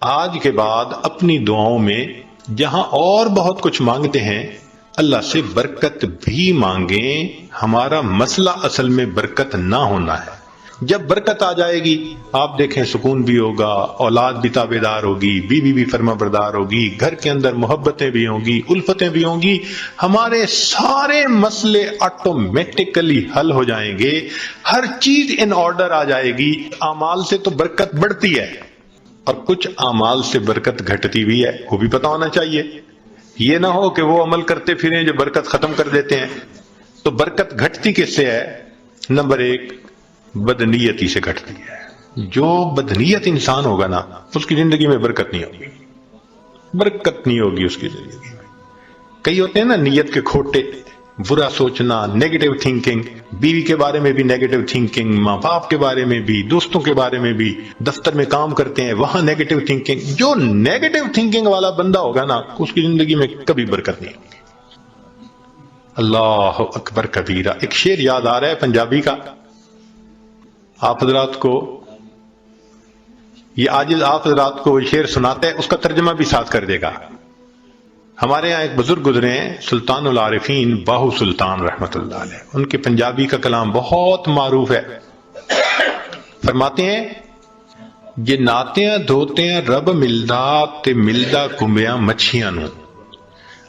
آج کے بعد اپنی دعاؤں میں جہاں اور بہت کچھ مانگتے ہیں اللہ سے برکت بھی مانگیں. ہمارا مسئلہ اصل میں برکت نہ ہونا ہے. جب برکت آ جائے گی آپ دیکھیں سکون بھی ہوگا، اولاد بھی تابع دار ہوگی، بیوی بھی فرما بردار ہوگی، گھر کے اندر محبتیں بھی ہوں گی، الفتیں بھی ہوں گی، ہمارے سارے مسئلے آٹومیٹکلی حل ہو جائیں گے، ہر چیز ان آرڈر آ جائے گی. اعمال سے تو برکت بڑھتی ہے اور کچھ اعمال سے برکت گھٹتی بھی ہے، وہ بھی پتہ ہونا چاہیے. یہ نہ ہو کہ وہ عمل کرتے پھریں جو برکت ختم کر دیتے ہیں. تو برکت گھٹتی کس سے ہے؟ نمبر 1 بدنیتی سے گھٹتی ہے. جو بدنیت انسان ہوگا نا اس کی زندگی میں برکت نہیں ہوگی، برکت نہیں ہوگی اس کی زندگی میں. کئی ہوتے ہیں نا نیت کے کھوٹے، برا سوچنا، نیگیٹو تھنکنگ، بیوی کے بارے میں بھی نیگیٹو تھنکنگ، ماں باپ کے بارے میں بھی، دوستوں کے بارے میں بھی، دفتر میں کام کرتے ہیں وہاں نیگیٹو تھنکنگ. جو نیگیٹو تھنکنگ والا بندہ ہوگا نا اس کی زندگی میں کبھی برکت نہیں ہوگی. اللہ اکبر کبیرہ. ایک شعر یاد آ رہا ہے پنجابی کا، آپ حضرات کو یہ عاجز آپ حضرات کو شعر سناتا ہے، اس کا ترجمہ بھی ساتھ کر دے گا. ہمارے ہاں ایک بزرگ گزرے ہیں سلطان العارفین باہو سلطان رحمت اللہ علیہ، ان کے پنجابی کا کلام بہت معروف ہے. فرماتے ہیں یہ ناتیاں دھوتیاں رب ملدا تے ملدا کمبیاں مچھیاں نو.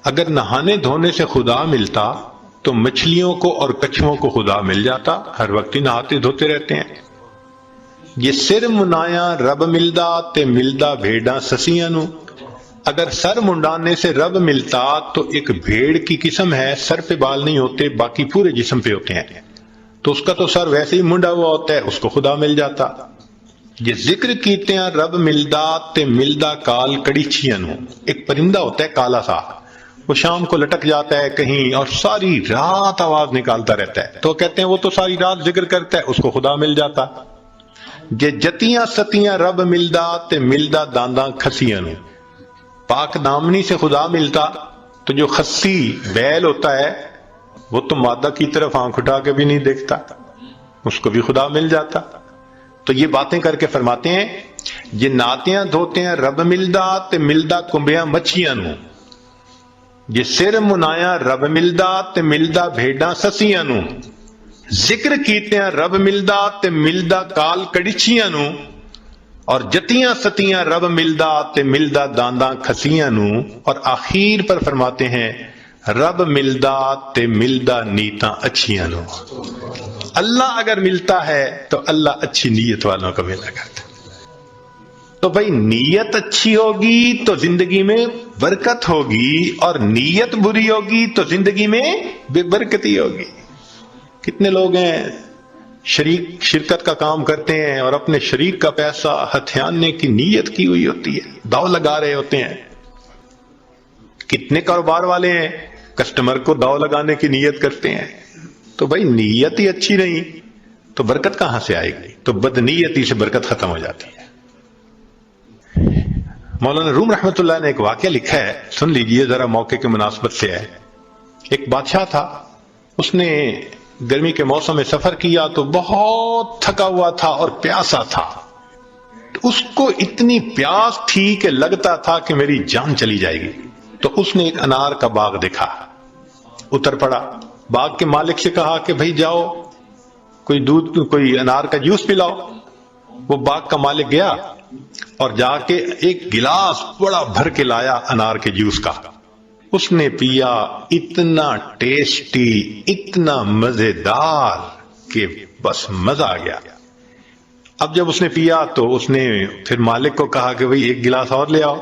اگر نہانے دھونے سے خدا ملتا تو مچھلیوں کو اور کچھووں کو خدا مل جاتا، ہر وقت ہی نہاتے دھوتے رہتے ہیں. یہ سر منایا رب ملدا تے ملدا بھیڑاں سسیاں نو. اگر سر منڈانے سے رب ملتا تو ایک بھیڑ کی قسم ہے، سر پہ بال نہیں ہوتے باقی پورے جسم پہ ہوتے ہیں، تو اس کا تو سر ویسے ہی منڈا ہوا ہوتا ہے، اس کو خدا مل جاتا. یہ ذکر کیتے ہیں رب ملدا تے ملدا کال کڑیچیاں نو. ایک پرندہ ہوتا ہے کالا سا، وہ شام کو لٹک جاتا ہے کہیں اور ساری رات آواز نکالتا رہتا ہے، تو کہتے ہیں وہ تو ساری رات ذکر کرتا ہے، اس کو خدا مل جاتا. یہ جتیاں ستیاں رب ملدا تے ملدا دانداں کھسیاں نو. پاک دامنی سے خدا ملتا تو جو خسی بیل ہوتا ہے وہ تو مادہ کی طرف آنکھ اٹھا کے بھی نہیں دیکھتا، اس کو بھی خدا مل جاتا. تو یہ باتیں کر کے فرماتے ہیں یہ ناتیاں دھوتے ہیں رب ملدا تے ملدا کمبیاں مچھیاں نو. یہ سر منایا رب ملدا تے ملدا بھیڑاں سسیاں نو. ذکر کیتے ہیں رب ملدا تے ملدا کال کڑیچیاں نو. اور جتیاں ستیاں رب ملدا تے ملدا دانداں کھسیاں نو. اور آخر پر فرماتے ہیں رب ملدا تے ملدا نیتاں اچھیاں نو. اللہ اگر ملتا ہے تو اللہ اچھی نیت والوں کو ملا کرتا. تو بھائی نیت اچھی ہوگی تو زندگی میں برکت ہوگی، اور نیت بری ہوگی تو زندگی میں بے برکتی ہوگی. کتنے لوگ ہیں شرکت کا کام کرتے ہیں اور اپنے شریک کا پیسہ ہتھیانے کی نیت کی ہوئی ہوتی ہے، داؤ لگا رہے ہوتے ہیں. کتنے کاروبار والے ہیں کسٹمر کو داؤ لگانے کی نیت کرتے ہیں. تو بھائی نیت ہی اچھی نہیں تو برکت کہاں سے آئے گی؟ تو بدنیتی سے برکت ختم ہو جاتی ہے. مولانا روم رحمت اللہ نے ایک واقعہ لکھا ہے، سن لیجئے ذرا، موقع کے مناسبت سے ہے. ایک بادشاہ تھا، اس نے گرمی کے موسم میں سفر کیا تو بہت تھکا ہوا تھا اور پیاسا تھا. اس کو اتنی پیاس تھی کہ لگتا تھا کہ میری جان چلی جائے گی. تو اس نے ایک انار کا باغ دیکھا، اتر پڑا، باغ کے مالک سے کہا کہ بھائی جاؤ کوئی انار کا جوس پلاؤ. وہ باغ کا مالک گیا اور جا کے ایک گلاس بڑا بھر کے لایا انار کے جوس کا. اس نے پیا، اتنا ٹیسٹی، اتنا مزیدار کہ بس مزہ آ گیا. اب جب اس نے پیا تو اس نے پھر مالک کو کہا کہ بھئی ایک گلاس اور لے آؤ،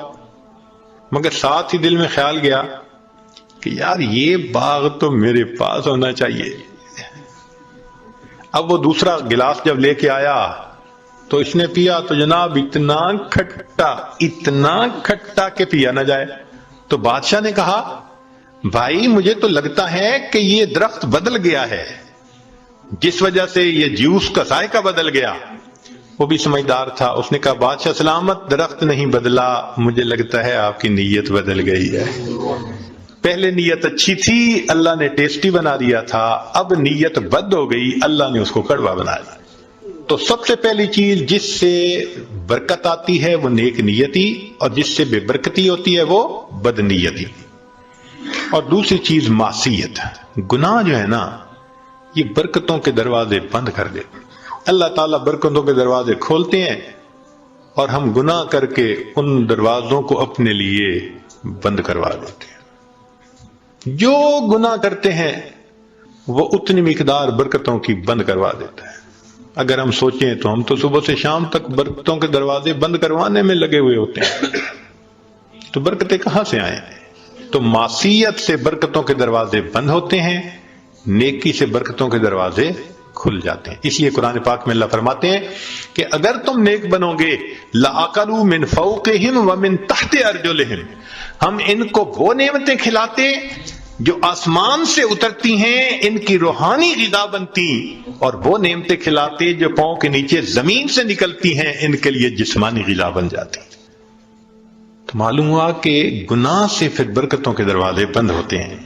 مگر ساتھ ہی دل میں خیال گیا کہ یار یہ باغ تو میرے پاس ہونا چاہیے. اب وہ دوسرا گلاس جب لے کے آیا تو اس نے پیا تو جناب اتنا کھٹا کہ پیا نہ جائے. تو بادشاہ نے کہا بھائی مجھے تو لگتا ہے کہ یہ درخت بدل گیا ہے، جس وجہ سے یہ جوس کا ذائقہ بدل گیا. وہ بھی سمجھدار تھا، اس نے کہا بادشاہ سلامت، درخت نہیں بدلا، مجھے لگتا ہے آپ کی نیت بدل گئی ہے. پہلے نیت اچھی تھی، اللہ نے ٹیسٹی بنا دیا تھا، اب نیت بد ہو گئی، اللہ نے اس کو کڑوا بنا دیا. تو سب سے پہلی چیز جس سے برکت آتی ہے وہ نیک نیتی، اور جس سے بے برکتی ہوتی ہے وہ بد نیتی۔ اور دوسری چیز معصیت، گناہ جو ہے نا یہ برکتوں کے دروازے بند کر دیتے۔ اللہ تعالیٰ برکتوں کے دروازے کھولتے ہیں اور ہم گناہ کر کے ان دروازوں کو اپنے لیے بند کروا دیتے ہیں۔ جو گناہ کرتے ہیں وہ اتنی مقدار برکتوں کی بند کروا دیتا ہے۔ اگر ہم سوچیں تو ہم تو صبح سے شام تک برکتوں کے دروازے بند کروانے میں لگے ہوئے ہوتے ہیں، تو برکتیں کہاں سے آئیں؟ تو معصیت سے برکتوں کے دروازے بند ہوتے ہیں، نیکی سے برکتوں کے دروازے کھل جاتے ہیں۔ اس لیے قرآن پاک میں اللہ فرماتے ہیں کہ اگر تم نیک بنو گے لَأَكَلُوا مِن فَوْقِهِمْ وَمِن تَحْتِ أَرْجُلِهِمْ، ہم ان کو وہ نعمتیں کھلاتے جو آسمان سے اترتی ہیں، ان کی روحانی غذا بنتی، اور وہ نعمتیں کھلاتے جو پاؤں کے نیچے زمین سے نکلتی ہیں، ان کے لیے جسمانی غذا بن جاتی۔ تو معلوم ہوا کہ گناہ سے پھر برکتوں کے دروازے بند ہوتے ہیں۔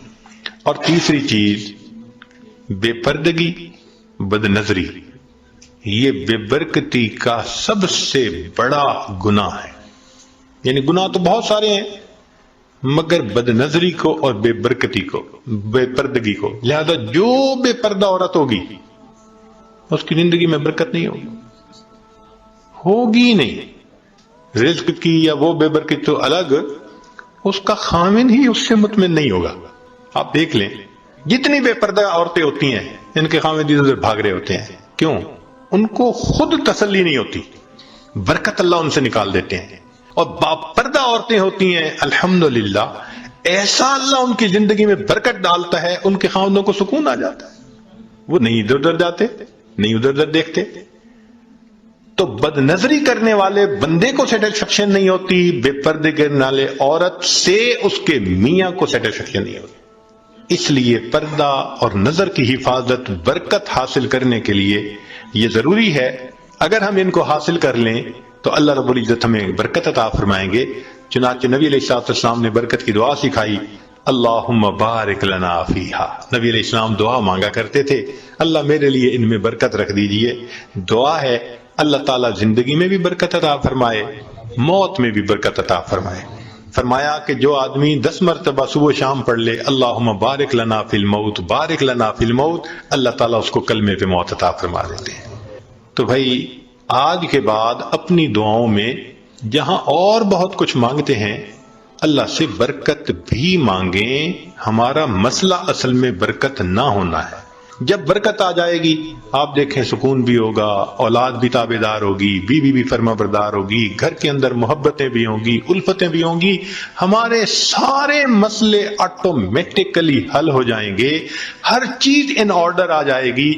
اور تیسری چیز بے پردگی، بد نظری، یہ بے برکتی کا سب سے بڑا گناہ ہے۔ یعنی گناہ تو بہت سارے ہیں مگر بد نظری کو اور بے برکتی کو، بے پردگی کو، لہذا جو بے پردہ عورت ہوگی اس کی زندگی میں برکت نہیں ہوگی نہیں۔ رزق کی یا وہ بے برکت تو الگ، اس کا خامن ہی اس سے مطمئن نہیں ہوگا۔ آپ دیکھ لیں جتنی بے پردہ عورتیں ہوتی ہیں ان کے خامن ادھر ادھر بھاگ رہے ہوتے ہیں، کیوں؟ ان کو خود تسلی نہیں ہوتی، برکت اللہ ان سے نکال دیتے ہیں۔ اور باپردہ عورتیں ہوتی ہیں الحمدللہ، ایسا اللہ ان کی زندگی میں برکت ڈالتا ہے، ان کے خاوندوں کو سکون آ جاتا ہے، وہ نہیں ادھر ادھر جاتے، نہیں ادھر ادھر دیکھتے۔ تو بد نظری کرنے والے بندے کو سیٹسفیکشن نہیں ہوتی، بے پردے کرنے والے عورت سے اس کے میاں کو سیٹسفیکشن نہیں ہوتی۔ اس لیے پردہ اور نظر کی حفاظت برکت حاصل کرنے کے لیے یہ ضروری ہے۔ اگر ہم ان کو حاصل کر لیں تو اللہ رب العزت ہمیں برکت عطا فرمائیں گے۔ چنانچہ نبی علیہ السلام نے برکت کی دعا سکھائی، اللہم بارک لنا فیہا۔ نبی علیہ السلام دعا مانگا کرتے تھے، اللہ میرے لیے ان میں برکت رکھ دیجئے۔ دعا ہے اللہ تعالیٰ زندگی میں بھی برکت عطا فرمائے، موت میں بھی برکت عطا فرمائے۔ فرمایا کہ جو آدمی 10 مرتبہ صبح و شام پڑھ لے اللہم بارک لنا فی الموت، بارک لنا فی الموت، اللہ تعالیٰ اس کو کلمے پہ موت عطا فرما دیتے ہیں۔ تو بھائی آج کے بعد اپنی دعاؤں میں جہاں اور بہت کچھ مانگتے ہیں اللہ سے برکت بھی مانگیں۔ ہمارا مسئلہ اصل میں برکت نہ ہونا ہے۔ جب برکت آ جائے گی آپ دیکھیں سکون بھی ہوگا، اولاد بھی تابعدار ہوگی، بیوی بھی فرما بردار ہوگی، گھر کے اندر محبتیں بھی ہوں گی، الفتیں بھی ہوں گی، ہمارے سارے مسئلے آٹومیٹکلی حل ہو جائیں گے، ہر چیز ان آرڈر آ جائے گی۔